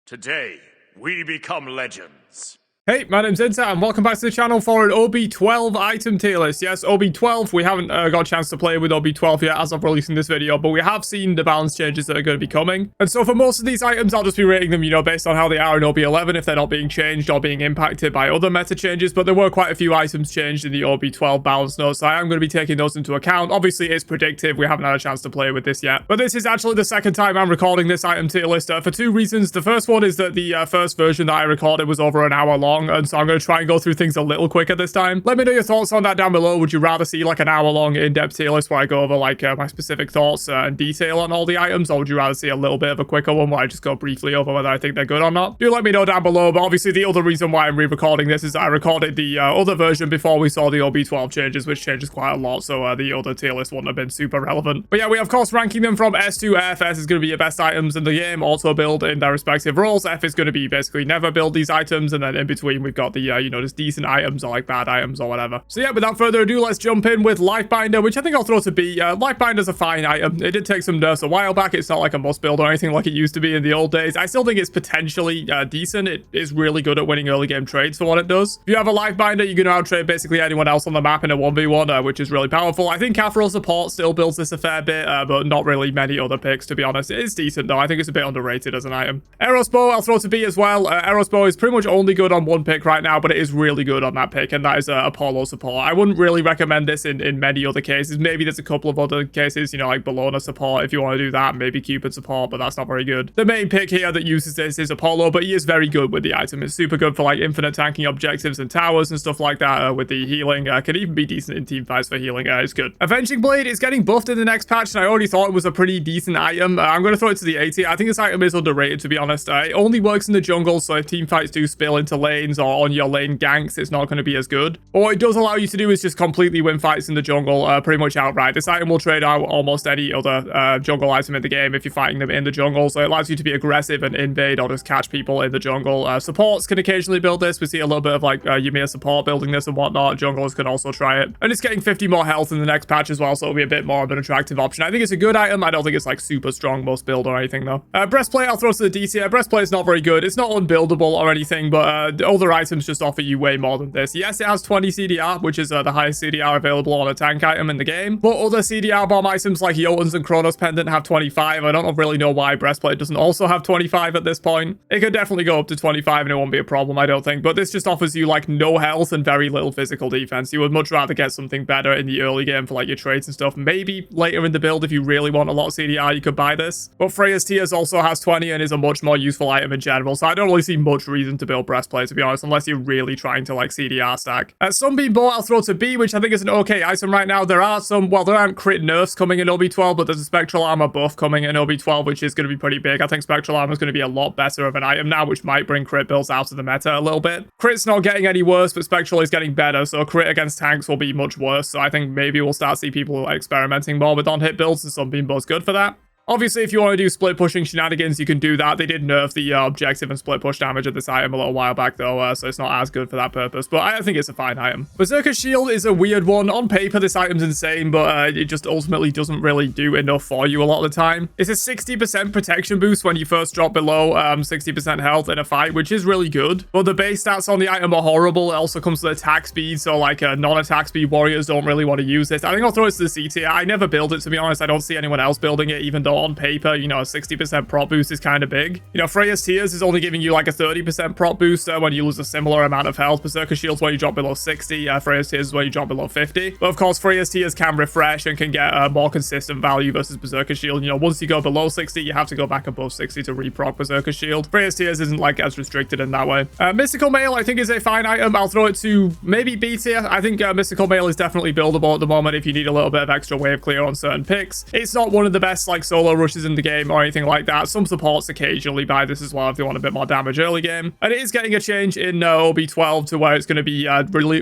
Today, we become legends. Hey, my name's Inter, and welcome back to the channel for an OB12 item tier list. Yes, OB12, we haven't got a chance to play with OB12 yet as of releasing this video, but we have seen the balance changes that are going to be coming. And so for most of these items, I'll just be rating them, based on how they are in OB11, if they're not being changed or being impacted by other meta changes. But there were quite a few items changed in the OB12 balance notes, so I am going to be taking those into account. Obviously, it's predictive. We haven't had a chance to play with this yet. But this is actually the second time I'm recording this item tier list for two reasons. The first one is that the first version that I recorded was over an hour long, and so I'm going to try and go through things a little quicker this time. Let me know your thoughts on that down below. Would you rather see like an hour-long in-depth tier list where I go over like my specific thoughts and detail on all the items, or would you rather see a little bit of a quicker one where I just go briefly over whether I think they're good or not? Do let me know down below. But obviously the other reason why I'm re-recording this is I recorded the other version before we saw the OB12 changes, which changes quite a lot, so the other tier list wouldn't have been super relevant. But yeah, we of course ranking them from S to F. S is going to be your best items in the game, auto build in their respective roles. F is going to be basically never build these items, and then in between we've got the just decent items or like bad items or whatever. So yeah, without further ado, let's jump in with Lifebinder, which I think I'll throw to B. Lifebinder's a fine item. It did take some nerfs a while back. It's not like a must build or anything like it used to be in the old days. I still think it's potentially decent. It is really good at winning early game trades for what it does. If you have a Lifebinder, you can outtrade basically anyone else on the map in a 1v1, which is really powerful. I think Cathro support still builds this a fair bit, but not really many other picks, to be honest. It is decent though. I think it's a bit underrated as an item. Erosbow, I'll throw to B as well. Erosbow is pretty much only good on one pick right now, but it is really good on that pick, and that is Apollo support. I wouldn't really recommend this in many other cases. Maybe there's a couple of other cases, like Bologna support if you want to do that, maybe Cupid support, but that's not very good. The main pick here that uses this is Apollo, but he is very good with the item. It's super good for like infinite tanking objectives and towers and stuff like that with the healing. Can even be decent in team fights for healing. It's good. Avenging Blade is getting buffed in the next patch, and I already thought it was a pretty decent item. I'm going to throw it to the A tier. I think this item is underrated, to be honest. It only works in the jungle, so if team fights do spill into lanes or on your lane ganks, it's not going to be as good. But what it does allow you to do is just completely win fights in the jungle pretty much outright. This item will trade out almost any other jungle item in the game if you're fighting them in the jungle, so it allows you to be aggressive and invade or just catch people in the jungle. Supports can occasionally build this. We see a little bit of like Ymir support building this and whatnot. Junglers can also try it. And it's getting 50 more health in the next patch as well, so it'll be a bit more of an attractive option. I think it's a good item. I don't think it's like super strong most build or anything though. Breastplate, I'll throw to the D tier. Breastplate is not very good. It's not unbuildable or anything, but other items just offer you way more than this. Yes, it has 20 CDR, which is the highest CDR available on a tank item in the game. But other CDR bomb items like Jotun's and Chronos Pendant have 25. I don't really know why Breastplate doesn't also have 25 at this point. It could definitely go up to 25 and it won't be a problem, I don't think. But this just offers you like no health and very little physical defense. You would much rather get something better in the early game for like your trades and stuff. Maybe later in the build, if you really want a lot of CDR, you could buy this. But Freya's Tears also has 20 and is a much more useful item in general. So I don't really see much reason to build Breastplate, to be honest, unless you're really trying to like CDR stack. Sunbeam Bow, I'll throw to B, which I think is an okay item right now. There are some, well, there aren't crit nerfs coming in OB12, but there's a Spectral Armor buff coming in OB12, which is going to be pretty big. I think Spectral Armor is going to be a lot better of an item now, which might bring crit builds out of the meta a little bit. Crit's not getting any worse, but Spectral is getting better, so crit against tanks will be much worse. So I think maybe we'll start to see people experimenting more with on-hit builds, and Sunbeam Bow is good for that. Obviously, if you want to do split pushing shenanigans, you can do that. They did nerf the objective and split push damage of this item a little while back, though, so it's not as good for that purpose. But I think it's a fine item. Berserker Shield is a weird one. On paper, this item's insane, but it just ultimately doesn't really do enough for you a lot of the time. It's a 60% protection boost when you first drop below 60% health in a fight, which is really good. But the base stats on the item are horrible. It also comes with attack speed, so like non-attack speed warriors don't really want to use this. I think I'll throw it to the C tier. I never build it, to be honest. I don't see anyone else building it, even though on paper, a 60% prop boost is kind of big. Freya's Tears is only giving you like a 30% prop boost when you lose a similar amount of health. Berserker Shield's when you drop below 60. Freya's Tears is when you drop below 50. But of course, Freya's Tears can refresh and can get more consistent value versus Berserker Shield. Once you go below 60, you have to go back above 60 to reproc Berserker Shield. Freya's Tears isn't like as restricted in that way. Mystical Mail, I think, is a fine item. I'll throw it to maybe B tier. I think Mystical Mail is definitely buildable at the moment if you need a little bit of extra wave clear on certain picks. It's not one of the best like solo rushes in the game or anything like that. Some supports occasionally buy this as well if they want a bit more damage early game. And it is getting a change in OB12 to where it's going to be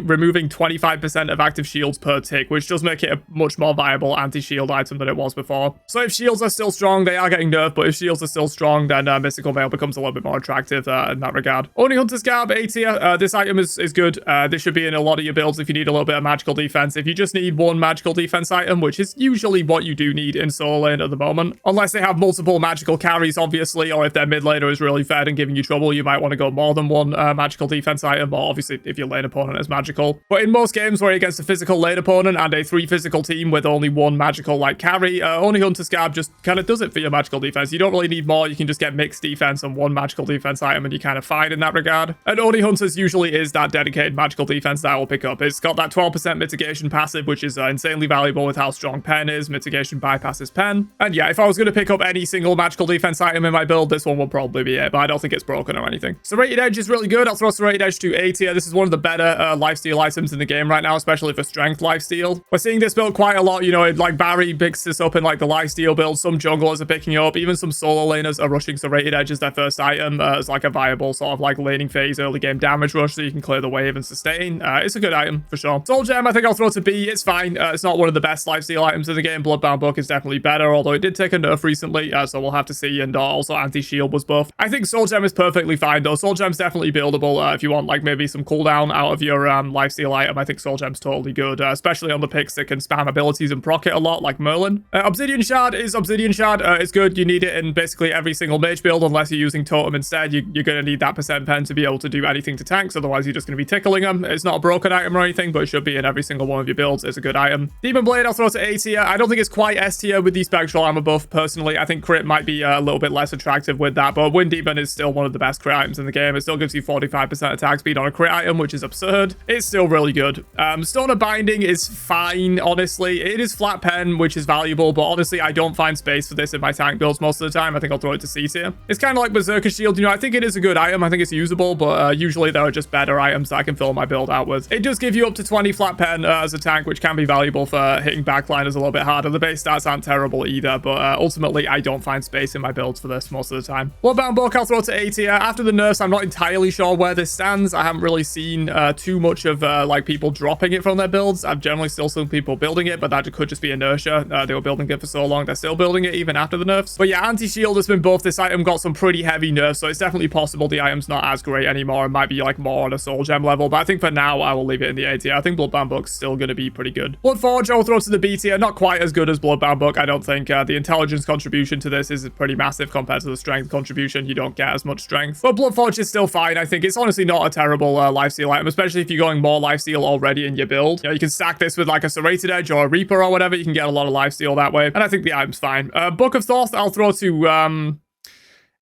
removing 25% of active shields per tick, which does make it a much more viable anti-shield item than it was before. So if shields are still strong, they are getting nerfed, but if shields are still strong, then Mystical Mail becomes a little bit more attractive in that regard. Only Hunter's Garb, A tier. This item is good. This should be in a lot of your builds if you need a little bit of magical defense. If you just need one magical defense item, which is usually what you do need in solo lane at the moment, item. Unless they have multiple magical carries, obviously, or if their mid laner is really fed and giving you trouble, you might want to go more than one magical defense item, or obviously if your lane opponent is magical. But in most games where you're against a physical lane opponent and a 3 physical team with only one magical like carry, only Hunter's Garb just kind of does it for your magical defense. You don't really need more. You can just get mixed defense and one magical defense item and you're kind of fine in that regard. And only Hunters usually is that dedicated magical defense that I will pick up. It's got that 12% mitigation passive, which is insanely valuable with how strong Pen is. Mitigation bypasses Pen. And yeah, if I was going to pick up any single magical defense item in my build, this one will probably be it, but I don't think it's broken or anything. Serrated Edge is really good. I'll throw Serrated Edge to A tier. This is one of the better lifesteal items in the game right now, especially for strength lifesteal. We're seeing this build quite a lot, you know, like Barry picks this up in like the lifesteal build. Some junglers are picking it up. Even some solo laners are rushing Serrated Edge as their first item as like a viable sort of like laning phase early game damage rush so you can clear the wave and sustain. It's a good item for sure. Soul Gem, I think I'll throw to B. It's fine. It's not one of the best lifesteal items in the game. Bloodbound Book is definitely better, although it did take a nerf recently, so we'll have to see. And also anti-shield was buffed. I think Soul Gem is perfectly fine though. Soul Gem's definitely buildable if you want like maybe some cooldown out of your lifesteal item. I think Soul Gem's totally good, especially on the picks that can spam abilities and proc it a lot, like Merlin. Obsidian Shard is Obsidian Shard. It's good. You need it in basically every single mage build, unless you're using Totem instead. You're going to need that percent pen to be able to do anything to tanks, otherwise you're just going to be tickling them. It's not a broken item or anything, but it should be in every single one of your builds. It's a good item. Demon Blade, I'll throw to A tier. I don't think it's quite S tier with the Spectral Armor buff, personally. I think crit might be a little bit less attractive with that, but Wind Demon is still one of the best crit items in the game. It still gives you 45% attack speed on a crit item, which is absurd. It's still really good. Stone of Binding is fine, honestly. It is flat pen, which is valuable, but honestly, I don't find space for this in my tank builds most of the time. I think I'll throw it to C tier. It's kind of like Berserker Shield. You know, I think it is a good item. I think it's usable, but usually there are just better items that I can fill my build out with. It does give you up to 20 flat pen as a tank, which can be valuable for hitting backliners a little bit harder. The base stats aren't terrible either, but ultimately, I don't find space in my builds for this most of the time. Bloodbound Book, I'll throw to A tier. After the nerfs, I'm not entirely sure where this stands. I haven't really seen too much of like people dropping it from their builds. I've generally still seen people building it, but that could just be inertia. They were building it for so long, they're still building it even after the nerfs. But yeah, anti-shield has been buffed. This item got some pretty heavy nerfs, so it's definitely possible the item's not as great anymore. It might be like more on a soul gem level, but I think for now, I will leave it in the A tier. I think Bloodbound Book's still going to be pretty good. Bloodforge, I'll throw to the B tier. Not quite as good as Bloodbound Book, I don't think. The intelligence contribution to this is pretty massive compared to the strength contribution. You don't get as much strength. But Bloodforge is still fine. I think it's honestly not a terrible lifesteal item, especially if you're going more lifesteal already in your build. You know, you can stack this with like a Serrated Edge or a Reaper or whatever. You can get a lot of lifesteal that way. And I think the item's fine. Book of Thoth, I'll throw to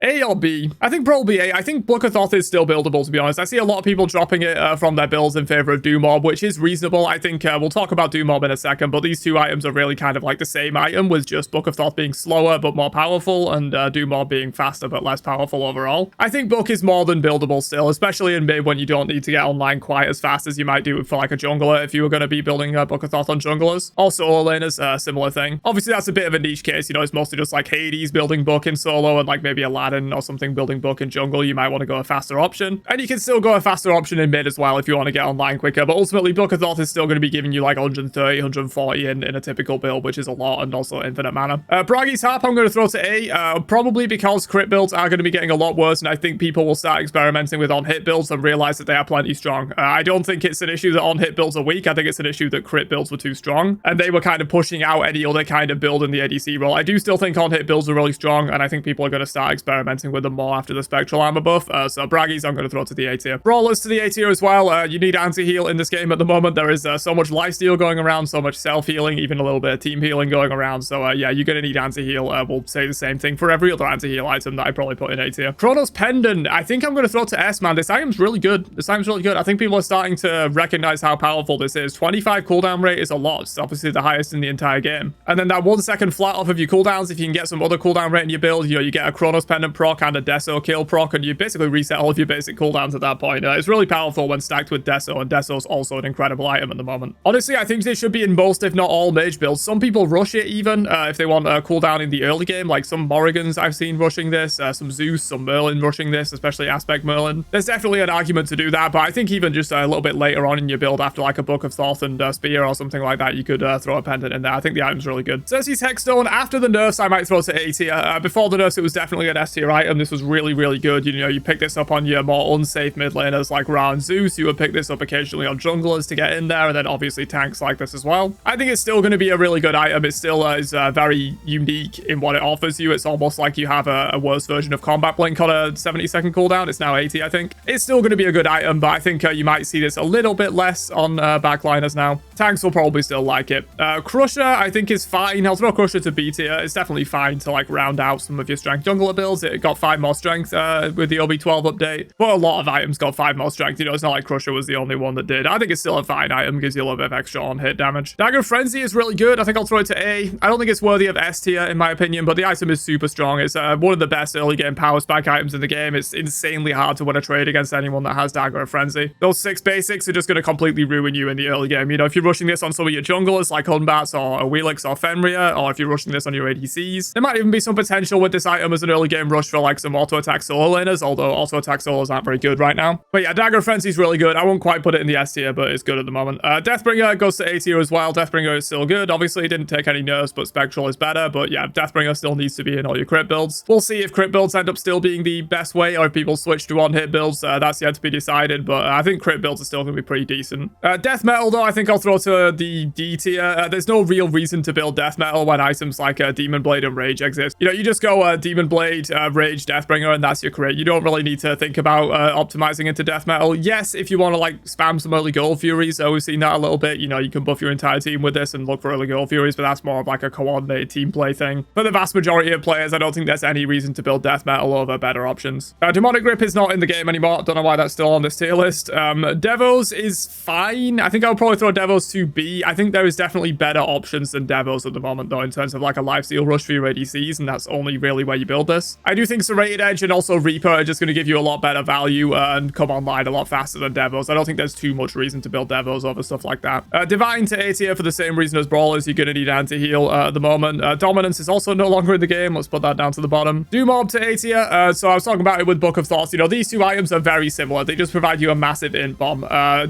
A or B? I think probably A. I think Book of Thoth is still buildable, to be honest. I see a lot of people dropping it from their builds in favor of Doom Orb, which is reasonable. I think we'll talk about Doom Orb in a second, but these two items are really kind of like the same item, with just Book of Thoth being slower but more powerful, and Doom Orb being faster but less powerful overall. I think Book is more than buildable still, especially in mid when you don't need to get online quite as fast as you might do for like a jungler if you were going to be building Book of Thoth on junglers. Also, solo laners, similar thing. Obviously, that's a bit of a niche case, you know, it's mostly just like Hades building Book in solo and like maybe Aladdin or something building Book in jungle. You might want to go a faster option, and you can still go a faster option in mid as well if you want to get online quicker, but ultimately Book of Thoth is still going to be giving you like 130 140 in a typical build, which is a lot, and also infinite mana. Bragi's Harp, I'm going to throw to A, probably because crit builds are going to be getting a lot worse, and I think people will start experimenting with on-hit builds and realize that they are plenty strong. I don't think it's an issue that on-hit builds are weak. I think it's an issue that crit builds were too strong, and they were kind of pushing out any other kind of build in the ADC role. I do still think on-hit builds are really strong, and I think people are going to start experimenting with them more after the Spectral Armor buff. So Braggies, I'm going to throw to the A tier. Brawlers to the A tier as well. You need anti-heal in this game at the moment. There is so much lifesteal going around, so much self-healing, even a little bit of team healing going around. So yeah, you're going to need anti-heal. We'll say the same thing for every other anti-heal item that I probably put in A tier. Chronos Pendant, I think I'm going to throw to S, man. This item's really good. This item's really good. I think people are starting to recognize how powerful this is. 25 cooldown rate is a lot. It's obviously the highest in the entire game. And then that 1 second flat off of your cooldowns, if you can get some other cooldown rate in your build, you know, you get a Chronos Pendant proc and a Deso kill proc, and you basically reset all of your basic cooldowns at that point. It's really powerful when stacked with Deso, and Deso's also an incredible item at the moment. Honestly, I think this should be in most, if not all, mage builds. Some people rush it even if they want a cooldown in the early game, like some Morrigans I've seen rushing this, some Zeus, some Merlin rushing this, especially Aspect Merlin. There's definitely an argument to do that, but I think even just a little bit later on in your build, after like a Book of Thoth and Spear or something like that, you could throw a pendant in there. I think the item's really good. Cersei's Hexstone, after the nerfs, I might throw to A tier. Before the nerfs, it was definitely an S tier item. This was really, really good. You know, you pick this up on your more unsafe mid laners like Ra and Zeus. You would pick this up occasionally on junglers to get in there, and then obviously tanks like this as well. I think it's still going to be a really good item. It still is very unique in what it offers you. It's almost like you have a worse version of Combat Blink on a 70-second cooldown. It's now 80, I think. It's still going to be a good item, but I think you might see this a little bit less on backliners now. Tanks will probably still like it. Crusher, I think, is fine. I'll throw Crusher to B tier. It's definitely fine to like round out some of your strength jungler builds. It got 5 more strength with the OB12 update, but a lot of items got 5 more strength. You know, it's not like Crusher was the only one that did. I think it's still a fine item, gives you a little bit of extra on hit damage. Dagger Frenzy is really good. I think I'll throw it to A. I don't think it's worthy of S tier in my opinion, but the item is super strong. It's one of the best early game power spike items in the game. It's insanely hard to win a trade against anyone that has Dagger of Frenzy. Those 6 basics are just going to completely ruin you in the early game. You know, if you're rushing this on some of your junglers like Hunbats or Wheelix or Fenrir, or if you're rushing this on your ADCs, there might even be some potential with this item as an early game rush for like some auto attack solo laners, although auto attack solos aren't very good right now. But yeah, Dagger of Frenzy is really good. I won't quite put it in the S tier, but it's good at the moment. Deathbringer goes to A tier as well. Deathbringer is still good. Obviously, it didn't take any nerfs, but Spectral is better. But yeah, Deathbringer still needs to be in all your crit builds. We'll see if crit builds end up still being the best way, or if people switch to one-hit builds. That's yet to be decided, but I think crit builds are still going to be pretty decent. Death Metal, though, I think I'll throw to the D tier. There's no real reason to build Death Metal when items like Demon Blade and Rage exist. You know, you just go Demon Blade, Rage, Deathbringer, and that's your crit. You don't really need to think about optimizing into Death Metal. Yes, if you want to like spam some early Gold Furies, we've seen that a little bit. You know, you can buff your entire team with this and look for early Gold Furies, but that's more of like a coordinated team play thing. For the vast majority of players, I don't think there's any reason to build Death Metal over better options. Demonic Grip is not in the game anymore. Don't know why that's still on this tier list. Devos is fine. I think I'll probably throw Devos to B. I think there is definitely better options than Devos at the moment, though, in terms of like a lifesteal rush for your ADCs, and that's only really where you build this. I do think Serrated Edge and also Reaper are just going to give you a lot better value and come online a lot faster than Devos. I don't think there's too much reason to build Devos over stuff like that. Divine to A tier for the same reason as Brawlers. You're going to need anti-heal at the moment. Dominance is also no longer in the game. Let's put that down to the bottom. Doom to A tier. So I was talking about it with Book of Thoughts. You know, these two items are very similar. They just provide you a massive int bomb.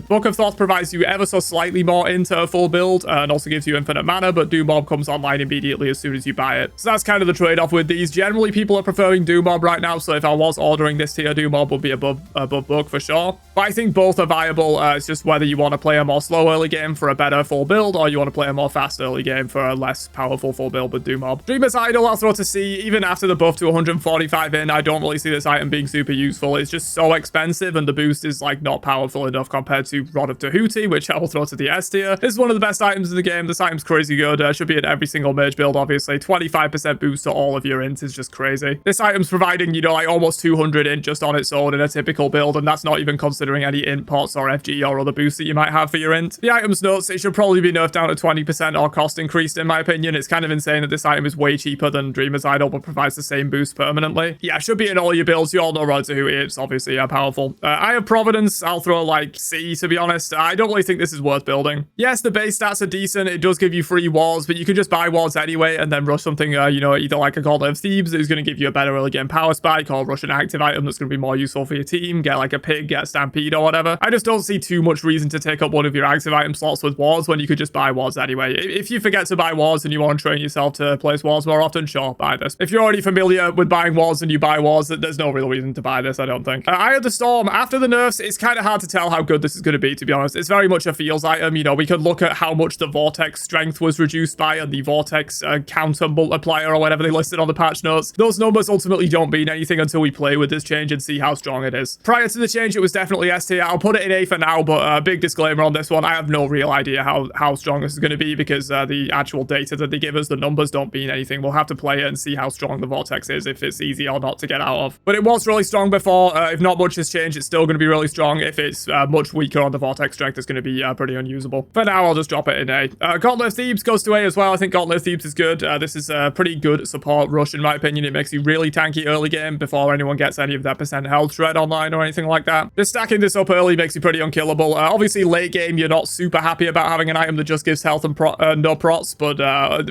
Book of Thoughts provides you ever so slightly more into a full build and also gives you infinite mana, but Doom Mob comes online immediately as soon as you buy it. So that's kind of the trade-off with these. Generally, people are preferring Doom Mob right now, so if I was ordering this tier, Doom Mob would be above Book for sure. But I think both are viable. It's just whether you want to play a more slow early game for a better full build, or you want to play a more fast early game for a less powerful full build with Doom Mob. Dreamer's Idol, I'll throw to C. Even after the buff to 145 in, I don't really see this item being super useful. It's just so expensive, and the boost is like not powerful enough compared to Rod of Tahuti, which I will throw to the S tier. This is one of the best items in the game. This item's crazy good. Should be in every single mage build, obviously. 25% boost to all of your int is just crazy. This item's providing, you know, like almost 200 int just on its own in a typical build, and that's not even considering any int pots or FG or other boosts that you might have for your int. The item's nuts. It should probably be nerfed down to 20% or cost increased, in my opinion. It's kind of insane that this item is way cheaper than Dreamer's Idol, but provides the same boost permanently. Yeah, should be in all your builds. You all know Rod Tahuti. It's obviously powerful. Eye of Providence, I'll throw like C, to be honest. I don't really think this is worth building. Yes, the base stats are decent. It does give you free wards, but you can just buy wards anyway and then rush something, you know, either like a Gauntlet of Thebes that is going to give you a better early game power spike, or rush an active item that's going to be more useful for your team. Get like a pig, get a stampede or whatever. I just don't see too much reason to take up one of your active item slots with wards when you could just buy wards anyway. If you forget to buy wards and you want to train yourself to place wards more often, sure, buy this. If you're already familiar with buying wards and you buy wards, there's no real reason to buy this, I don't think. Eye of the Storm, after the nerfs, it's kind of hard to tell how good this is going to be, to be honest. It's very much a feels item. You know, we could look at how much the Vortex strength was reduced by and the Vortex counter multiplier or whatever they listed on the patch notes. Those numbers ultimately don't mean anything until we play with this change and see how strong it is. Prior to the change, it was definitely S tier. I'll put it in A for now, but big disclaimer on this one. I have no real idea how strong this is going to be because the actual data that they give us, the numbers don't mean anything. We'll have to play it and see how strong the Vortex is, if it's easy or not to get out of. But it was really strong before. If not much has changed, it's still going to be really strong. If it's much weaker on the Vortex strength, it's going to be pretty unusable. For now, I'll just drop it in A. Gauntlet of Thebes goes to A as well. I think Gauntlet of Thebes is good. This is a pretty good support rush, in my opinion. It makes you really tanky early game before anyone gets any of that percent health shred online or anything like that. This stack stacking this up early makes you pretty unkillable. Obviously, late game, you're not super happy about having an item that just gives health and no prots, but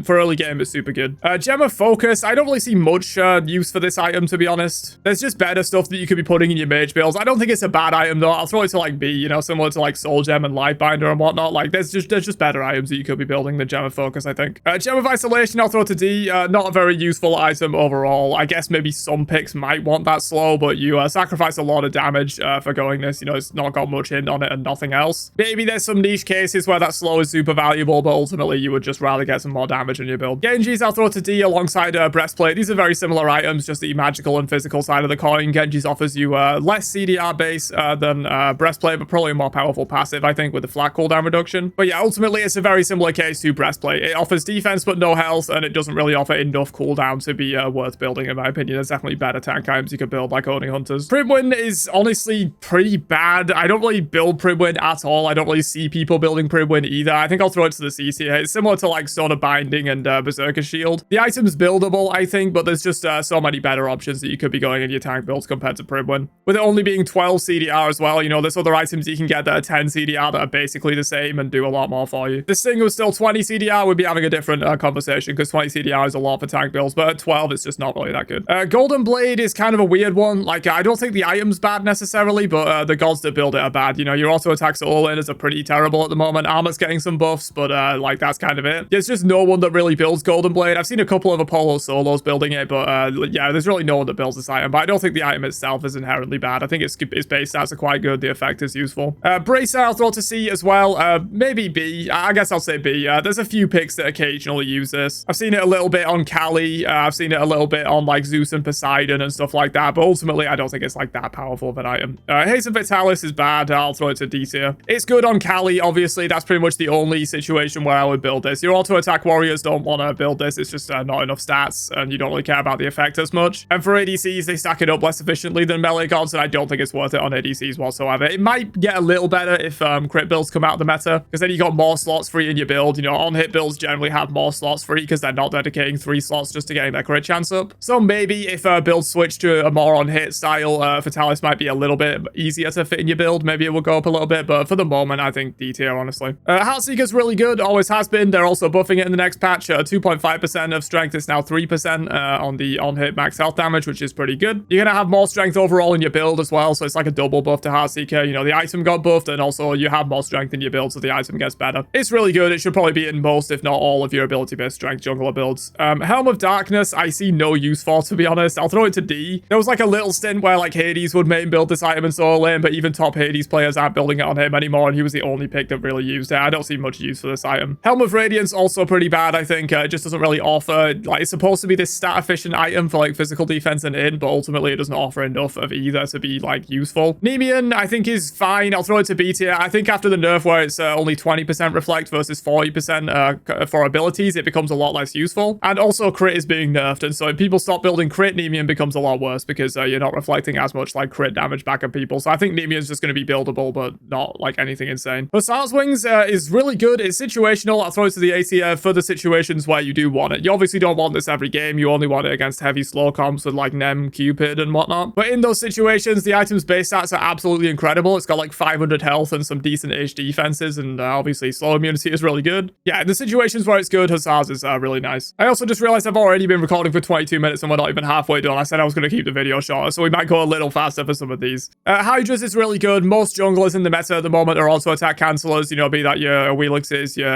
for early game, it's super good. Gem of Focus, I don't really see much use for this item, to be honest. There's just better stuff that you could be putting in your mage builds. I don't think it's a bad item, though. I'll throw it to, like, B, you know, similar to, like, Soul Gem and Lightbinder and whatnot. Like, there's just better items that you could be building than Gem of Focus, I think. Gem of Isolation, I'll throw to D. Not a very useful item overall. I guess maybe some picks might want that slow, but you sacrifice a lot of damage for going this. You know, it's not got much hint on it and nothing else. Maybe there's some niche cases where that slow is super valuable, but ultimately you would just rather get some more damage in your build. Genji's, I'll throw to D alongside Breastplate. These are very similar items, just the magical and physical side of the coin. Genji's offers you less CDR base than Breastplate, but probably a more powerful passive, I think, with the flat cooldown reduction. But yeah, ultimately, it's a very similar case to Breastplate. It offers defense but no health, and it doesn't really offer enough cooldown to be worth building, in my opinion. There's definitely better tank items you could build, like Oni Hunters. Primwin is honestly pretty bad. I don't really build Primwin at all. I don't really see people building Primwin either. I think I'll throw it to the C tier. It's similar to like Stone of Binding and Berserker Shield. The item's buildable, I think, but there's just so many better options that you could be going in your tank builds compared to Primwin. With it only being 12 CDR as well, you know, there's other items you can get that are 10 CDR that are basically the same and do a lot more for you. This thing was still 20 CDR, we'd be having a different conversation, because 20 CDR is a lot for tank builds, but at 12, it's just not really that good. Golden Blade is kind of a weird one. Like, I don't think the item's bad necessarily, but the gods that build it are bad. You know, your auto attacks all in are pretty terrible at the moment. Armor's getting some buffs, but like, that's kind of it. There's just no one that really builds Golden Blade. I've seen a couple of Apollo solos building it, but yeah, there's really no one that builds this item. But I don't think the item itself is inherently bad. I think its base stats are quite good. The effect is useful. Bracer, I'll throw to C as well. Maybe B. I guess I'll say B. There's a few picks that occasionally use this. I've seen it a little bit on Kali. I've seen it a little bit on like Zeus and Poseidon and stuff like that, but ultimately I don't think it's like that powerful of an item. Hasten Vitalis is bad. I'll throw it to D tier. It's good on Kali, obviously. That's pretty much the only situation where I would build this. Your auto attack warriors don't want to build this. It's just not enough stats, and you don't really care about the effect as much. And for ADCs, they stack it up less efficiently than melee gods, and I don't think it's worth it on ADCs whatsoever. It might get a little better if crit builds come out of the meta, because then you got more slots free in your build. You know, on-hit builds generally have more slots free because they're not dedicating 3 slots just to getting their crit chance up. So maybe if builds switch to a more on-hit style, Vitalis might be a little bit easier to fit in your build. Maybe it will go up a little bit, but for the moment, I think D tier, honestly. Heartseeker's really good, always has been. They're also buffing it in the next patch. 2.5% of strength is now 3% on the on-hit max health damage, which is pretty good. You're gonna have more strength overall in your build as well, so it's like a double buff to Heartseeker. You know, the item got buffed, and also you have more strength in your build, so the item gets better. It's really good. It should probably be in most, if not all, of your ability-based strength jungler builds. Helm of Darkness, I see no use for, to be honest. I'll throw it to D. There was like a little stint where like Hades would main build this item in solo lane, but even top Hades players aren't building it on him anymore, and he was the only pick that really used it. I don't see much use for this item. Helm of Radiance, also pretty bad, I think. It just doesn't really offer, like, it's supposed to be this stat-efficient item for like physical defense and in, but ultimately it doesn't offer enough of either to be like useful. Nemean, I think, is fine. I'll throw it to B tier. I think after the nerf where it's only 20% reflect versus 40% for abilities, it becomes a lot less useful. And also crit is being nerfed, and so if people stop building crit, Nemean becomes a lot worse because you're not reflecting as much like crit damage back at people. So I think Nemean's just going to be buildable, but not like anything insane. Hussar's Wings is really good. It's situational. I'll throw it to the A tier for the situations where you do want it. You obviously don't want this every game. You only want it against heavy slow comps with like Nem, Cupid, and whatnot. But in those situations, the item's base stats are absolutely incredible. It's got like 500 health and some decent-ish defenses, and obviously slow immunity is really good. Yeah, in the situations where it's good, Hussar's is really nice. I also just realized I've already been recording for 22 minutes and we're not even halfway done. I said I was going to keep the video shorter, so we might go a little faster for some of these. Hydra's is really good. Most junglers in the meta at the moment are also attack cancelers, you know, be that your Wheelixes, your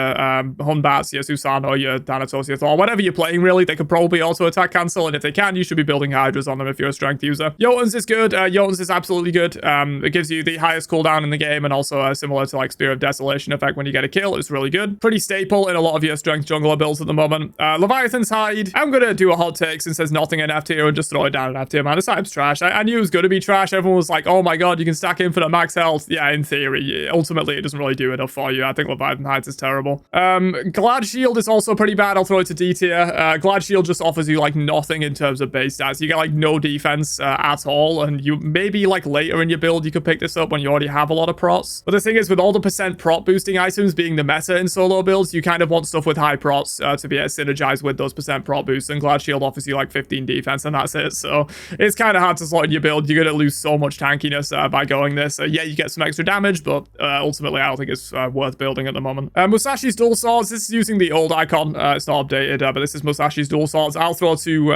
Hunbats, your Susano, your Thanatos, your Thor, whatever you're playing, really, they could probably also attack cancel, and if they can, you should be building Hydras on them if you're a strength user. Jotuns is good. Jotuns is absolutely good. It gives you the highest cooldown in the game, and also similar to like Spear of Desolation effect when you get a kill. It's really good. Pretty staple in a lot of your strength jungler builds at the moment. Leviathan's Hide. I'm gonna do a hot take since there's nothing in F tier and just throw it down in F tier, man. This item's trash. I knew it was gonna be trash. Everyone was like, oh my god, you can stack infinite max health. Yeah, in theory. Ultimately, it doesn't really do enough for you. I think Leviathan Hides is terrible. Glad Shield is also pretty bad. I'll throw it to D tier. Glad Shield just offers you like nothing in terms of base stats. You get like no defense at all, and you maybe like later in your build you could pick this up when you already have a lot of prots. But the thing is, with all the percent prot boosting items being the meta in solo builds, you kind of want stuff with high prots to be able to synergize with those percent prot boosts, and Glad Shield offers you like 15 defense and that's it. So it's kind of hard to slot in your build. You're going to lose so much tankiness by going this. Yeah, you get some extra damage, but ultimately I don't think it's worth building at the moment. Musashi's dual swords. This is using the old icon. It's not updated, but this is Musashi's dual swords. I'll throw to,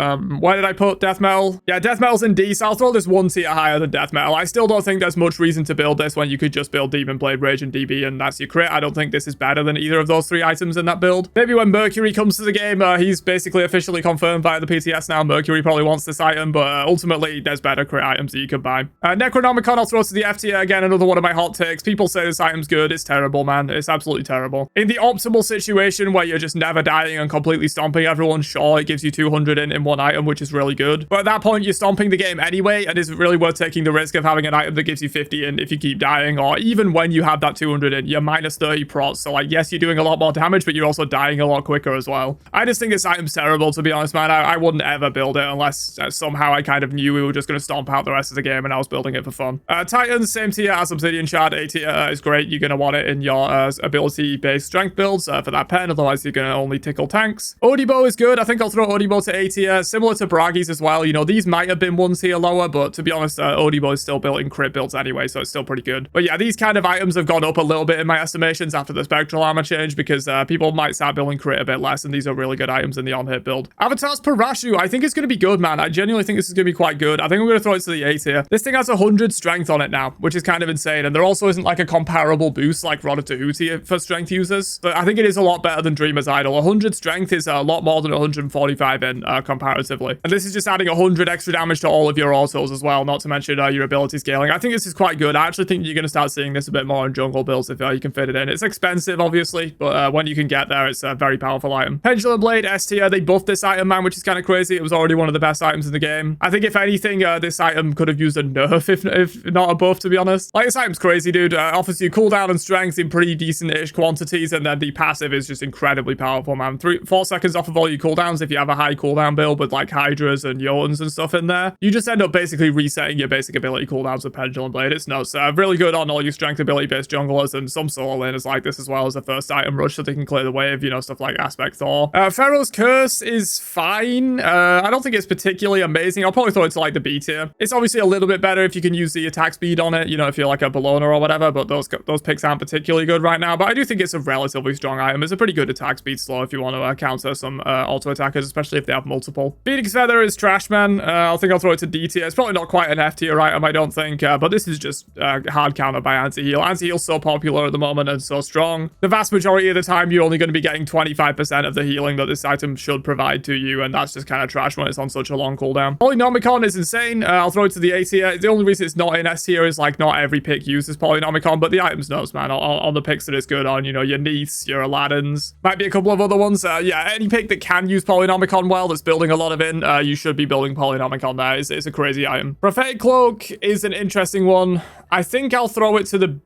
where did I put death metal? Yeah, death metal's in D, so I'll throw this 1 tier higher than death metal. I still don't think there's much reason to build this when you could just build Demon Blade, Rage, and DB, and that's your crit. I don't think this is better than either of those 3 items in that build. Maybe when Mercury comes to the game, he's basically officially confirmed by the PTS now. Mercury probably wants this item, but ultimately there's better crit items that you could buy. Necronomicon, I'll throw to the F tier. Again, another one of my hot takes. People say this item's good. It's terrible, man. It's absolutely terrible. In the optimal situation where you're just never dying and completely stomping everyone, sure, it gives you 200 in one item, which is really good. But at that point, you're stomping the game anyway, and is it really worth taking the risk of having an item that gives you 50 in if you keep dying? Or even when you have that 200 in, you're minus 30 prots. So, like, yes, you're doing a lot more damage, but you're also dying a lot quicker as well. I just think this item's terrible, to be honest, man. I wouldn't ever build it unless somehow I kind of knew we were just going to stomp out the rest of the game and I was building it for fun. Titans, same tier as Obsidian Shard. A tier is great. You're going to want it in your ability-based strength builds for that pen, otherwise you're going to only tickle tanks. Odibo is good. I think I'll throw Odibo to A tier, similar to Bragi's as well. You know, these might have been 1 tier lower, but to be honest, Odibo is still built in crit builds anyway, so it's still pretty good. But yeah, these kind of items have gone up a little bit in my estimations after the spectral armor change, because people might start building crit a bit less, and these are really good items in the on-hit build. Avatar's Parashu, I think it's going to be good, man. I genuinely think this is going to be quite good. I think I'm going to throw it to the A tier. This thing has 100 strength on it now, which is kind of insane, and there also isn't like a comparable boost like Rod of Tahuti for strength users. But I think it is a lot better than Dreamer's Idol. 100 strength is a lot more than 145 in comparatively. And this is just adding 100 extra damage to all of your autos as well, not to mention your ability scaling. I think this is quite good. I actually think you're going to start seeing this a bit more in jungle builds if you can fit it in. It's expensive, obviously, but when you can get there, it's a very powerful item. Pendulum Blade, S tier. They buffed this item, man, which is kind of crazy. It was already one of the best items in the game. I think if anything, this item could have used a nerf if not a buff, to be honest. Like, this item's crazy, dude. Offers you cooldown and strength in pretty decent-ish quantities, and then the passive is just incredibly powerful, man. 4 seconds off of all your cooldowns if you have a high cooldown build with like Hydras and Jotuns and stuff in there. You just end up basically resetting your basic ability cooldowns with Pendulum Blade. It's nuts. Really good on all your strength ability-based junglers, and some solo laners like this as well as a first item rush so they can clear the wave, you know, stuff like Aspect Thor. Pharaoh's Curse is fine. I don't think it's particularly amazing. I'll probably throw it to like the B tier. It's obviously a little bit better if you can use the attack speed on it, you know, if you're like a Bologna or whatever, but those picks aren't particularly good right now. But I do think it's a relatively strong item. It's a pretty good attack speed slow if you want to counter some auto attackers, especially if they have multiple. Phoenix Feather is trash, man. I think I'll throw it to D tier. It's probably not quite an F tier item, I don't think, but this is just hard counter by anti-heal. Anti-heal's so popular at the moment and so strong. The vast majority of the time, you're only going to be getting 25% of the healing that this item should provide to you, and that's just kind of trash when it's on such a long cooldown. Polynomicon is insane. I'll throw it to the A tier. The only reason it's not in S tier is like not every pick uses Polynomicon, but the item's nuts, man. On the picks that it's good on, you know, your Neiths, your Aladdins, might be a couple of other ones. Yeah, any pick that can use Polynomicon well, that's building a lot of in, you should be building Polynomicon there. It's a crazy item. Prophetic Cloak is an interesting one. I think I'll throw it to the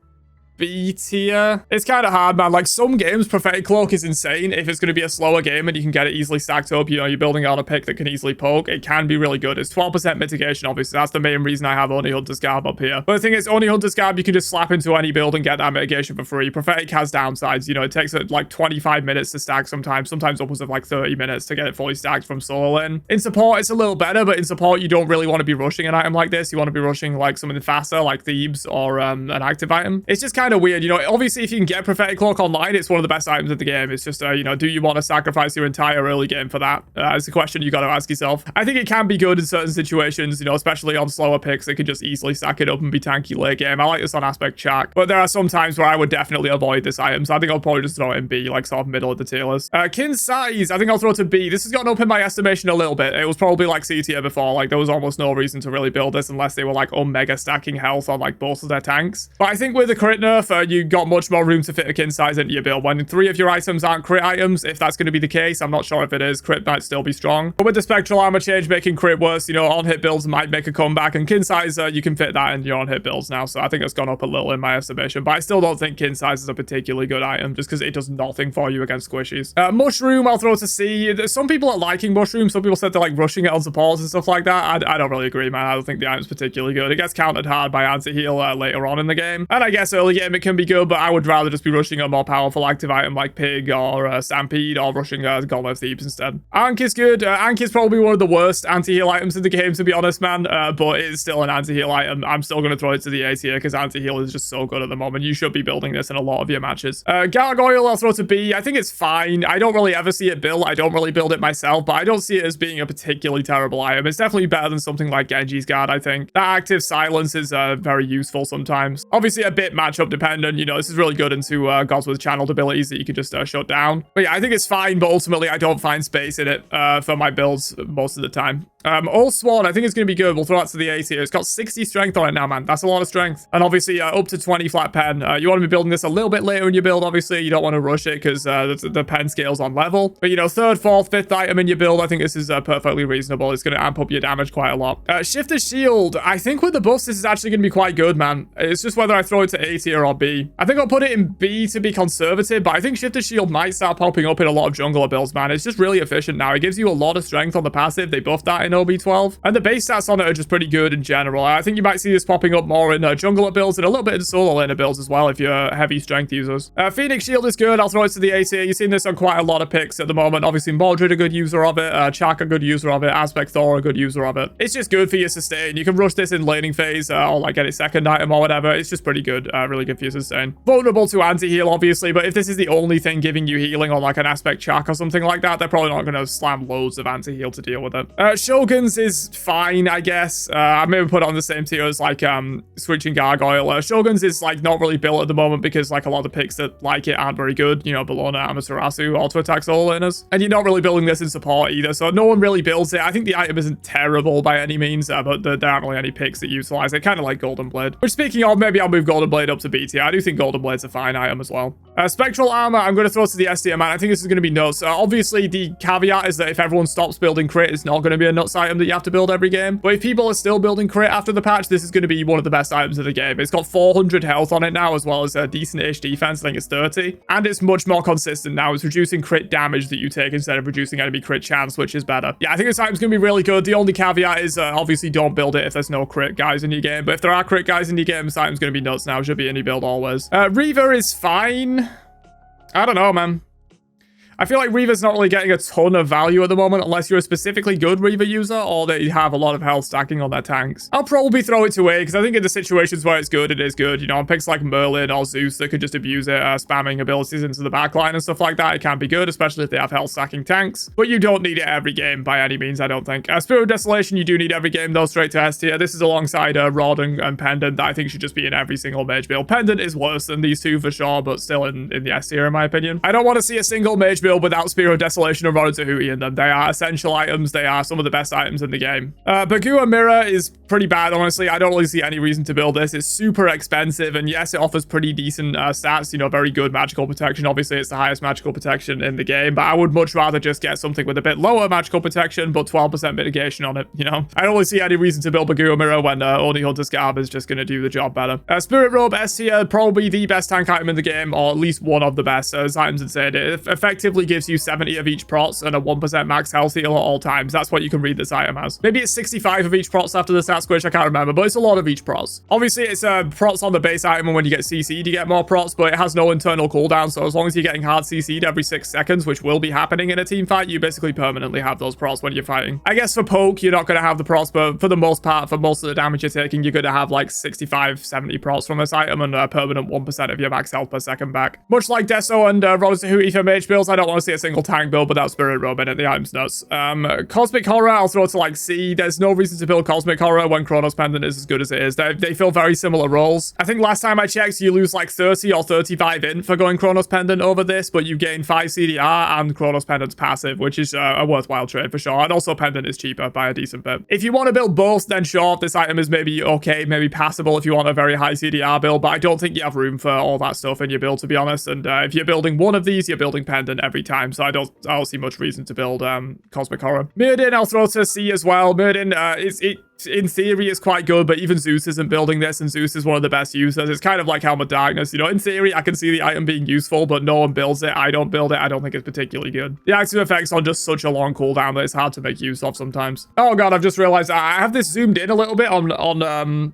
B tier. It's kind of hard, man. Like, some games, Prophetic Cloak is insane. If it's going to be a slower game and you can get it easily stacked up, you know, you're building out a pick that can easily poke, it can be really good. It's 12% mitigation, obviously. That's the main reason I have Only Hunter's Garb up here. But the thing is, Only Hunter's Garb, you can just slap into any build and get that mitigation for free. Prophetic has downsides. You know, it takes like 25 minutes to stack sometimes upwards of like 30 minutes to get it fully stacked from solo lane. In support, it's a little better, but in support, you don't really want to be rushing an item like this. You want to be rushing like something faster, like Thebes or an active item. It's just kind of weird, you know. Obviously, if you can get Prophetic Cloak online, it's one of the best items in the game. It's just, you know, do you want to sacrifice your entire early game for that? It's a question you got to ask yourself. I think it can be good in certain situations, you know, especially on slower picks. They can just easily stack it up and be tanky late game. I like this on Aspect Chak, but there are some times where I would definitely avoid this item, so I think I'll probably just throw it in B, like sort of middle of the tier list. Kin's Size, I think I'll throw it to B. This has gotten up in my estimation a little bit. It was probably like C tier before. Like, there was almost no reason to really build this unless they were like omega stacking health on like both of their tanks. But I think with the crit nerf, you got much more room to fit a Kin Size into your build. When 3 of your items aren't crit items, if that's going to be the case, I'm not sure if it is. Crit might still be strong. But with the spectral armor change making crit worse, you know, on-hit builds might make a comeback, and Kin Size, you can fit that in your on-hit builds now, so I think it's gone up a little in my estimation, but I still don't think Kin Size is a particularly good item, just because it does nothing for you against squishies. Mushroom, I'll throw to C. Some people are liking Mushroom. Some people said they're like rushing it on supports and stuff like that. I don't really agree, man. I don't think the item's particularly good. It gets countered hard by anti-heal later on in the game, and I guess early game game, it can be good, but I would rather just be rushing a more powerful active item like Pig or Stampede, or rushing Golem of Thebes instead. Ankh is good. Ankh is probably one of the worst anti-heal items in the game, to be honest, man, but it's still an anti-heal item. I'm still going to throw it to the A tier because anti-heal is just so good at the moment. You should be building this in a lot of your matches. Gargoyle, I'll throw to B. I think it's fine. I don't really ever see it built. I don't really build it myself, but I don't see it as being a particularly terrible item. It's definitely better than something like Genji's Guard, I think. That active silence is very useful sometimes. Obviously, a bit matchup dependent. You know, this is really good into gods with channeled abilities that you can just shut down. But yeah, I think it's fine, but ultimately, I don't find space in it for my builds most of the time. All Sworn, I think it's going to be good. We'll throw that to the A tier. It's got 60 strength on it now, man. That's a lot of strength. And obviously, up to 20 flat pen. You want to be building this a little bit later in your build, obviously. You don't want to rush it because the pen scale's on level. But, you know, third, fourth, fifth item in your build, I think this is perfectly reasonable. It's going to amp up your damage quite a lot. Shifter's Shield. I think with the buffs, this is actually going to be quite good, man. It's just whether I throw it to A tier or B. I think I'll put it in B to be conservative, but I think Shifter's Shield might start popping up in a lot of jungler builds, man. It's just really efficient now. It gives you a lot of strength on the passive. They buffed that in OB12. And the base stats on it are just pretty good in general. I think you might see this popping up more in jungler builds and a little bit in solo laner builds as well if you're heavy strength users. Phoenix Shield is good. I'll throw it to the A tier. You've seen this on quite a lot of picks at the moment. Obviously, Mordred a good user of it. Chak a good user of it. Aspect Thor a good user of it. It's just good for your sustain. You can rush this in laning phase or like get its second item or whatever. It's just pretty good. Really good for your sustain. Vulnerable to anti-heal, obviously, but if this is the only thing giving you healing on like an Aspect Chak or something like that, they're probably not going to slam loads of anti-heal to deal with it. Shogun's is fine, I guess. I maybe put it on the same tier as like switching Gargoyle. Shogun's is like not really built at the moment because like a lot of the picks that like it aren't very good. You know, Bellona, Amaterasu, auto attack solo laners. And you're not really building this in support either, so no one really builds it. I think the item isn't terrible by any means, but there aren't really any picks that utilize it. Kind of like Golden Blade. Which, speaking of, maybe I'll move Golden Blade up to B tier. I do think Golden Blade's a fine item as well. Spectral Armor, I'm going to throw to the S tier, man. I think this is going to be nuts. Obviously, the caveat is that if everyone stops building crit, it's not going to be a nuts item that you have to build every game. But if people are still building crit after the patch, this is going to be one of the best items of the game. It's got 400 health on it now, as well as a decent-ish defense. I think it's 30. And it's much more consistent now. It's reducing crit damage that you take instead of reducing enemy crit chance, which is better. Yeah, I think this item's going to be really good. The only caveat is, obviously, don't build it if there's no crit guys in your game. But if there are crit guys in your game, this item's going to be nuts now. It should be in your build always. Reaver is fine. I don't know, man. I feel like Reaver's not really getting a ton of value at the moment unless you're a specifically good Reaver user or they have a lot of health stacking on their tanks. I'll probably throw it to A because I think in the situations where it's good, it is good. You know, on picks like Merlin or Zeus that could just abuse it, spamming abilities into the backline and stuff like that, it can be good, especially if they have health stacking tanks. But you don't need it every game by any means, I don't think. Spirit of Desolation, you do need every game though, straight to S tier. This is alongside Rod and Pendant that I think should just be in every single mage build. Pendant is worse than these two for sure, but still in the S tier in my opinion. I don't want to see a single mage build without Spirit of Desolation and Rod and Tahuti in them. They are essential items. They are some of the best items in the game. Bagua Mirror is pretty bad, honestly. I don't really see any reason to build this. It's super expensive, and yes, it offers pretty decent stats, you know, very good magical protection. Obviously, it's the highest magical protection in the game, but I would much rather just get something with a bit lower magical protection, but 12% mitigation on it, you know? I don't really see any reason to build Bagua Mirror when only Hunter's Garb is just going to do the job better. Spirit Robe S tier, probably the best tank item in the game, or at least one of the best. This item's insane. It effectively gives you 70 of each prots and a 1% max health heal at all times. That's what you can read this item as. Maybe it's 65 of each prots after the stat squish, I can't remember, but it's a lot of each prots. Obviously, it's prots on the base item, and when you get CC'd, you get more prots, but it has no internal cooldown, so as long as you're getting hard CC'd every 6 seconds, which will be happening in a team fight, you basically permanently have those prots when you're fighting. I guess for poke, you're not going to have the prots, but for the most part, for most of the damage you're taking, you're going to have like 65, 70 prots from this item and a permanent 1% of your max health per second back. Much like Deso and Rod and Tahuti for mage builds, I don't want to see a single tank build without Spirit Robe in it. The item's nuts. Cosmic Horror, I'll throw to like C. There's no reason to build Cosmic Horror when Chronos Pendant is as good as it is. They fill very similar roles. I think last time I checked, you lose like 30 or 35 in for going Chronos Pendant over this, but you gain 5 CDR and Chronos Pendant's passive, which is a worthwhile trade for sure. And also Pendant is cheaper by a decent bit. If you want to build both, then sure, this item is maybe okay, maybe passable if you want a very high CDR build, but I don't think you have room for all that stuff in your build, to be honest. And if you're building one of these, you're building Pendant every time, so I don't see much reason to build Cosmic Horror. Mirrodin, I'll throw to C as well. Mirrodin, in theory it's quite good, but even Zeus isn't building this, and Zeus is one of the best users. It's kind of like Helm of Darkness, you know, in theory I can see the item being useful, but no one builds it. I don't build it. I don't think it's particularly good. The active effects on just such a long cooldown that it's hard to make use of sometimes. Oh god, I've just realized I have this zoomed in a little bit on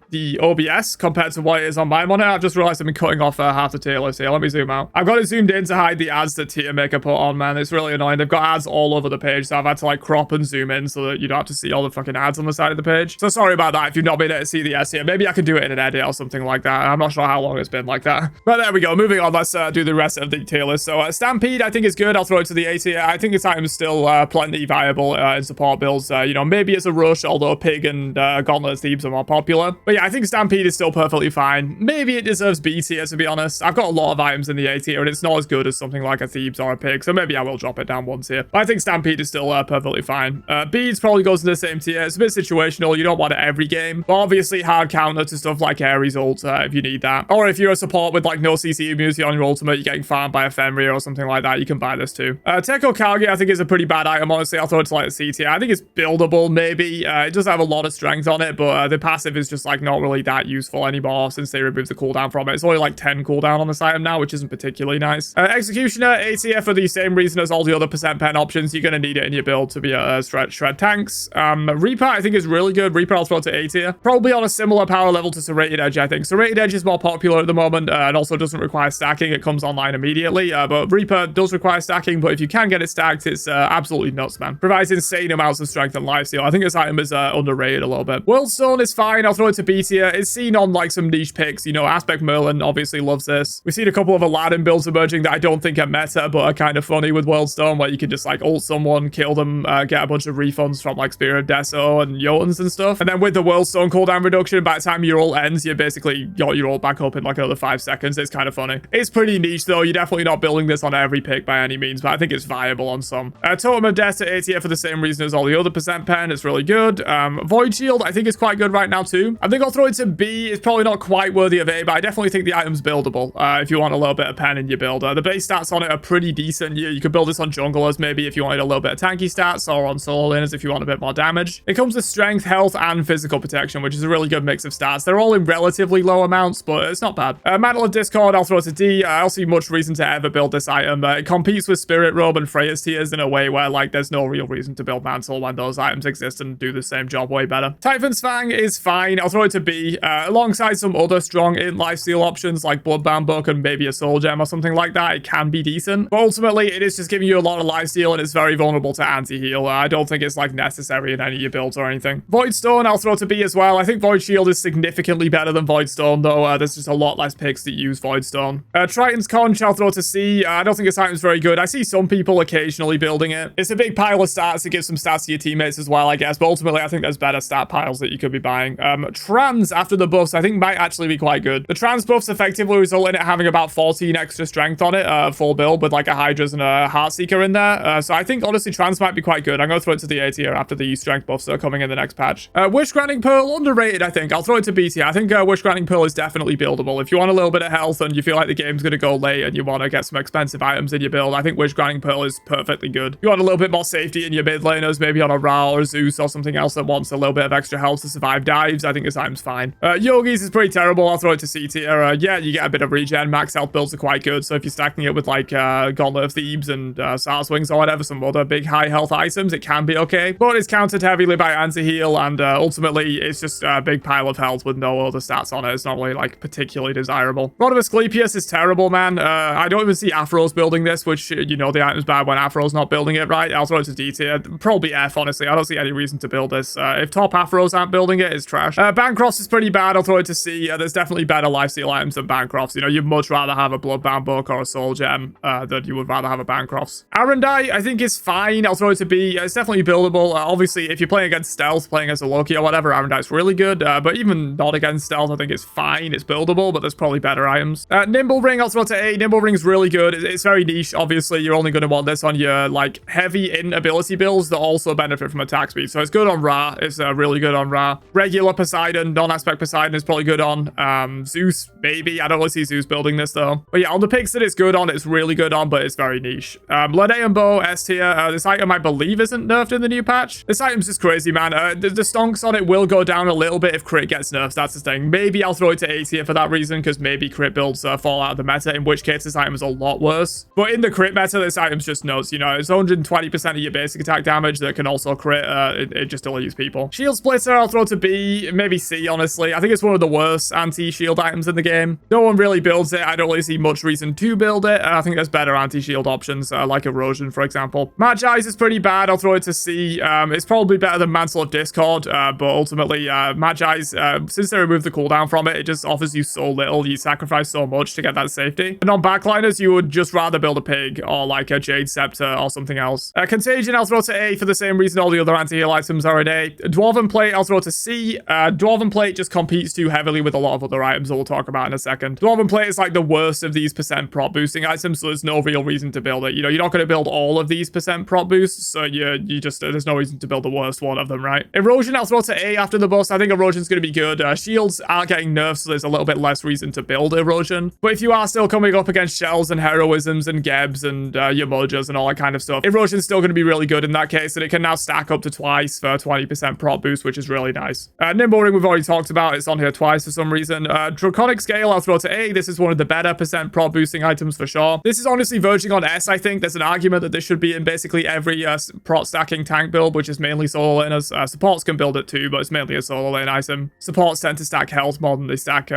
the OBS compared to what it is on my monitor. I've just realized I've been cutting off half the tier list here. Let me zoom out. I've got it zoomed in to hide the ads that Tier Maker put on, man. It's really annoying. They've got ads all over the page, so I've had to like crop and zoom in so that you don't have to see all the fucking ads on the side of the page. So sorry about that if you've not been able to see the S here. Maybe I can do it in an edit or something like that. I'm not sure how long it's been like that. But there we go. Moving on, let's do the rest of the tier list. So Stampede, I think is good. I'll throw it to the A tier. I think this item is still plenty viable in support builds. You know, maybe it's a rush, although Pig and Gauntlet Thebes are more popular. But yeah, I think Stampede is still perfectly fine. Maybe it deserves B tier, to be honest. I've got a lot of items in the A tier, and it's not as good as something like a Thebes or a Pig, so maybe I will drop it down one tier. But I think Stampede is still perfectly fine. Beads probably goes in the same tier. It's a bit situational. You don't want it every game. But obviously, hard counter to stuff like Ares ult if you need that. Or if you're a support with like no CC immunity on your ultimate, you're getting farmed by Ephemeria or something like that, you can buy this too. Teko Kage, I think is a pretty bad item, honestly. I'll throw it to like the C tier. I think it's buildable, maybe. It does have a lot of strength on it, but the passive is just like not really that useful anymore since they removed the cooldown from it. It's only like 10 cooldown on this item now, which isn't particularly nice. Executioner, A tier for the same reason as all the other percent pen options. You're going to need it in your build to be a shred tanks. Reaper, I think is really good. Reaper, I'll throw to A tier. Probably on a similar power level to Serrated Edge, I think. Serrated Edge is more popular at the moment and also doesn't require stacking. It comes online immediately, but Reaper does require stacking, but if you can get it stacked, it's absolutely nuts, man. Provides insane amounts of strength and lifesteal. I think this item is underrated a little bit. Worldstone is fine. I'll throw it to B tier. It's seen on like some niche picks. You know, Aspect Merlin obviously loves this. We've seen a couple of Aladdin builds emerging that I don't think are meta, but are kind of funny with Worldstone, where you can just like ult someone, kill them, get a bunch of refunds from like Spirit of Deso and Jotuns and stuff. And then with the Worldstone cooldown reduction, by the time your ult ends, you basically got your ult back up in like another 5 seconds. It's kind of funny. It's pretty niche though. You're definitely not building this on every pick by any means, but I think it's viable on some. Totem of Death to A tier for the same reason as all the other percent pen. It's really good. Void Shield, I think is quite good right now too. I think I'll throw it to B. It's probably not quite worthy of A, but I definitely think the item's buildable if you want a little bit of pen in your build. The base stats on it are pretty decent. You could build this on junglers maybe if you wanted a little bit of tanky stats, or on solo laners if you want a bit more damage. It comes with strength, health, and physical protection, which is a really good mix of stats. They're all in relatively low amounts, but it's not bad. Mantle of Discord, I'll throw it to D. I don't see much reason to ever build this item. It competes with Spirit Robe and Freya's tiers in a way where like there's no real reason to build Mantle when those items exist and do the same job way better. Typhon's Fang is fine. I'll throw it to B. Alongside some other strong in lifesteal options like Bloodbound Book and maybe a Soul Gem or something like that, it can be decent. But ultimately, it is just giving you a lot of lifesteal and it's very vulnerable to anti-heal. I don't think it's like necessary in any of your builds or anything. Void Stone, I'll throw to B as well. I think Void Shield is significantly better than Void Stone though. There's just a lot less picks that use Void Stone. Triton's Conch, I'll throw to C. I don't think this item's very good. I see some people occasionally building it. It's a big pile of stats. It gives some stats to your teammates as well, I guess. But ultimately, I think there's better stat piles that you could be buying. Trans, after the buffs, I think might actually be quite good. The trans buffs effectively result in it having about 14 extra strength on it, full build with like a Hydras and a Heartseeker in there. So I think honestly trans might be quite good. I'm going to throw it to the A tier after the strength buffs that are coming in the next patch. Wish Granting Pearl, underrated, I think. I'll throw it to B tier. I think Wish Granting Pearl is definitely buildable. If you want a little bit of health and you feel like the game's going to go late and you want to get some expensive items in your build, I think Wish Granting Pearl is perfectly good. You want a little bit more safety in your mid laners, maybe on a Ra or Zeus or something else that wants a little bit of extra health to survive dives, I think this item's fine. Yogis is pretty terrible. I'll throw it to C tier. Yeah, you get a bit of regen. Max health builds are quite good. So if you're stacking it with like Gauntlet of Thebes and Sars Wings or whatever, some other big high health items, it can be okay. But it's countered heavily by anti-heal and ultimately it's just a big pile of health with no other stats on it. It's not really like particularly desirable. Rod of Asclepius is terrible, man. I don't even see Afros building this, which, you know, the item's bad when Afro's not building it, right? I'll throw it to D tier. Probably F, honestly. I don't see any reason to build this. If top Afros aren't building it, it's trash. Bancrofts is pretty bad. I'll throw it to C. There's definitely better lifesteal items than Bancrofts. You know, you'd much rather have a Bloodbound Book or a Soul Gem than you would rather have a Bancrofts. Arendite, I think is fine. I'll throw it to B. It's definitely buildable. Obviously, if you're playing against Stealth, playing as a Loki or whatever, Arendite's really good. But even not against Stealth, I think it's fine. It's buildable, but there's probably better items. Nimble Ring, I'll throw it to A. Nimble Ring's really good. It's very niche. Obviously, you're only going to want this on your like heavy in ability builds that also benefit from attack speed. So it's good on Ra. It's really good on Ra. Regular Poseidon, non-aspect Poseidon is probably good on. Zeus, maybe. I don't really see Zeus building this though. But yeah, on the picks that it's good on, it's really good on, but it's very niche. Lede and Bow, S tier. This item I believe isn't nerfed in the new patch. This item's just crazy, man. The stonks on it will go down a little bit if crit gets nerfed. That's the thing. Maybe I'll throw it to A tier for that reason, because maybe crit builds fall out of the meta, in which case this item is a lot worse. But in the crit meta, this item's just nuts. You know, it's 120% of your basic attack damage that can also crit. It just deletes people. Shield Splitter, I'll throw to B, maybe C, honestly. I think it's one of the worst anti-shield items in the game. No one really builds it. I don't really see much reason to build it. I think there's better anti-shield options, like Erosion, for example. Magi's is pretty bad. I'll throw it to C. It's probably better than Mantle of Discord, but ultimately, Magi's, since they removed the cooldown from it, it just offers you so little. You sacrifice so much to get that safety. And on backliners, you would just rather build a pig or like a Jade Scepter or something else. Contagion, I'll throw to A for the same reason all the other anti-heal items are at A. Dwarven Plate, I'll throw to C. Dwarven Plate just competes too heavily with a lot of other items that we'll talk about in a second. Dwarven Plate is like the worst of these percent prop boosting items, so there's no real reason to build it. You know, you're not going to build all of these percent prop boosts, so you just, there's no reason to build the worst one of them, right? Erosion, I'll throw to A after the bust. I think Erosion's going to be good. Shields are getting nerfed, so there's a little bit less reason to build Erosion. But if you are still coming up against Shells and Heroisms and Gebs and your Mojas and all that kind of stuff, Erosion's still going to be really good in that case, and it can now stack up to twice for 20% prop boost, which is really nice. Nimble Ring we've already talked about. It's on here twice for some reason. Draconic Scale, I'll throw to A. This is one of the better percent prop boosting items for sure. This is honestly verging on S, I think. There's an argument that this should be in basically every prot stacking tank build, which is mainly solo laners. Supports can build it too, but it's mainly a solo lane item. Supports tend to stack health more than they stack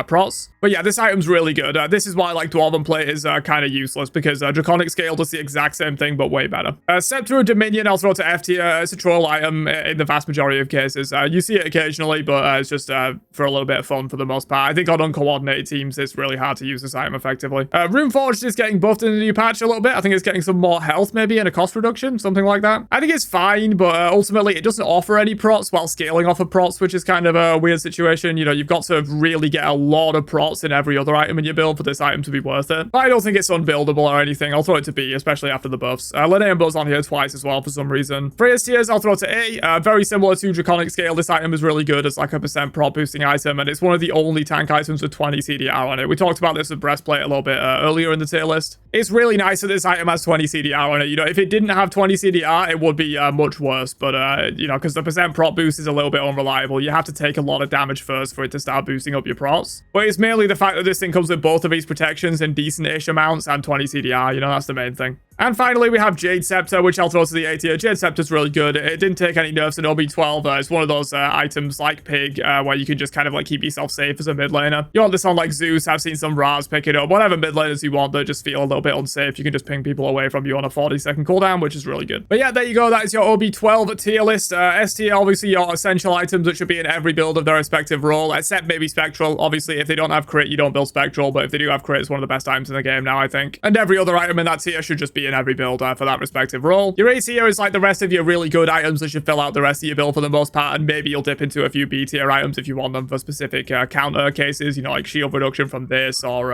prots. But yeah, this item's really good. This is why like Dwarven Plate is kind of useless, because Draconic Scale does the exact same thing, but way better. Scepter of Dominion, I'll throw to F tier. It's a troll item in the vast majority of cases. You see it occasionally, but it's just for a little bit of fun for the most part. I think on uncoordinated teams, it's really hard to use this item effectively. Runeforged is getting buffed in the new patch a little bit. I think it's getting some more health maybe and a cost reduction, something like that. I think it's fine, but ultimately it doesn't offer any prots while scaling off of prots, which is kind of a weird situation. You know, you've got to really get a lot of prots in every other item in your build for this item to be worth it. But I don't think it's unbuildable or anything. I'll throw it to B, especially after the buffs. Linnea Buzz on here twice as well for some reason. Freya's Tears, I'll throw to A. Very similar to Draconic Scale. This item is really good as like a percent prop boosting item, and it's one of the only tank items with 20 CDR on it. We talked about this with Breastplate a little bit earlier in the tier list. It's really nice that this item has 20 CDR on it. You know, if it didn't have 20 CDR, it would be much worse, but you know, because the percent prop boost is a little bit unreliable. You have to take a lot of damage first for it to start boosting up your prots. But it's mainly the fact that this thing comes with both of these protections in decent-ish amounts and 20 CDR. You know, that's the main thing. And finally, we have Jade Scepter, which I'll throw to the A tier. Jade Scepter's really good. It didn't take any nerfs in OB12. It's one of those items like Pig, where you can just kind of like keep yourself safe as a mid laner. You want this on like Zeus. I've seen some Ras pick it up. Whatever mid laners you want that just feel a little bit unsafe, you can just ping people away from you on a 40-second cooldown, which is really good. But yeah, there you go. That is your OB12 tier list. S tier, obviously your essential items that should be in every build of their respective role, except maybe Spectral. Obviously, if they don't have crit, you don't build Spectral, but if they do have crit, it's one of the best items in the game now, I think. And every other item in that tier should just be in every build for that respective role. Your A tier is like the rest of your really good items that should fill out the rest of your build for the most part, and maybe you'll dip into a few B tier items if you want them for specific counter cases, you know, like shield reduction from this or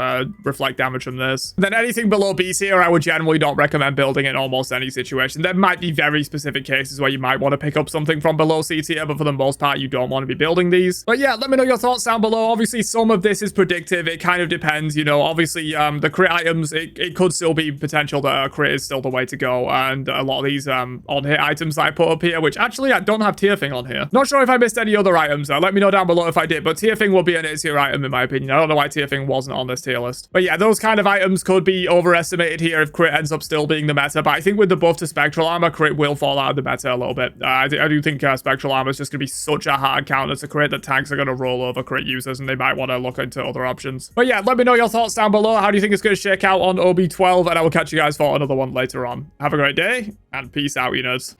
reflect damage from this. Then anything below B tier, I would generally not recommend building in almost any situation. There might be very specific cases where you might want to pick up something from below C tier, but for the most part, you don't want to be building these. But yeah, let me know your thoughts down below. Obviously, some of this is predictive. It kind of depends, you know. Obviously, the crit items, it could still be potential that crit is still the way to go. And a lot of these on-hit items that I put up here, which actually I don't have tier thing on here. Not sure if I missed any other items. Let me know down below if I did, but tier thing will be an A tier item in my opinion. I don't know why tier thing wasn't on this tier list. But yeah, those kind of items could be overestimated here if crit ends up still being the meta, but I think with the buff to Spectral Armor, crit will fall out of the meta a little bit. I do think Spectral Armor is just going to be such a hard counter to crit that tanks are going to roll over crit users, and they might want to look into other options. But yeah, let me know your thoughts down below. How do you think it's going to shake out on OB12? And I will catch you guys for another one later on. Have a great day, and peace out, you nerds.